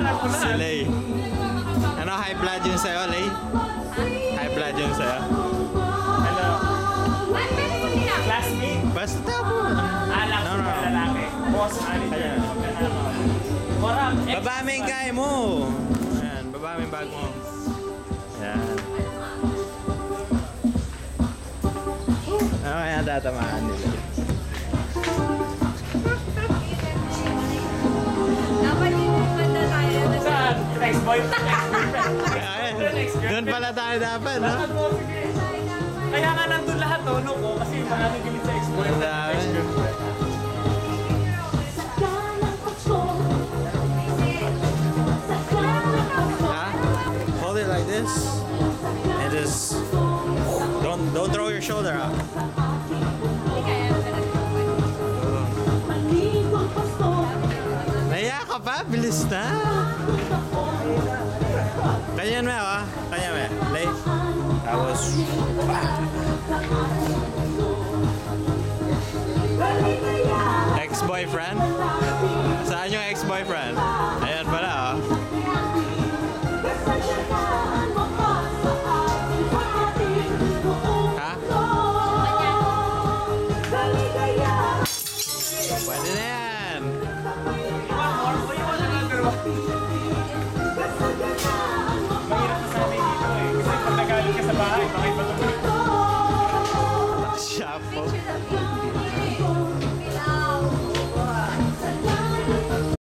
Si Lay. Ano, high blood yun sa'yo, Lay? High blood yun sa'yo? Ano? Classmate? Basta po. Alak No, no, no. lalaki. Boss, manager. Warap. Baba mo yung guy mo. Ayan, baba mo yung bag mo. Ayan. Ano kaya tatamaan nila? Dapat yung maganda tayo. Saan? Ex-boyfriend. Ex-girlfriend. Ayan. Doon pala tayo dapat, no? Dapat mo, sige. Kaya nga nandun lahat, tono ko. Kasi maraming galit sa ex-boyfriend. Dami. Ex-girlfriend. Yeah? Hold it like this. And just don't throw your shoulder out. Naiya ka pa? Bilis na. Kanyan mo, ha? Kanyan mo. Lay. Tapos... Ex-boyfriend?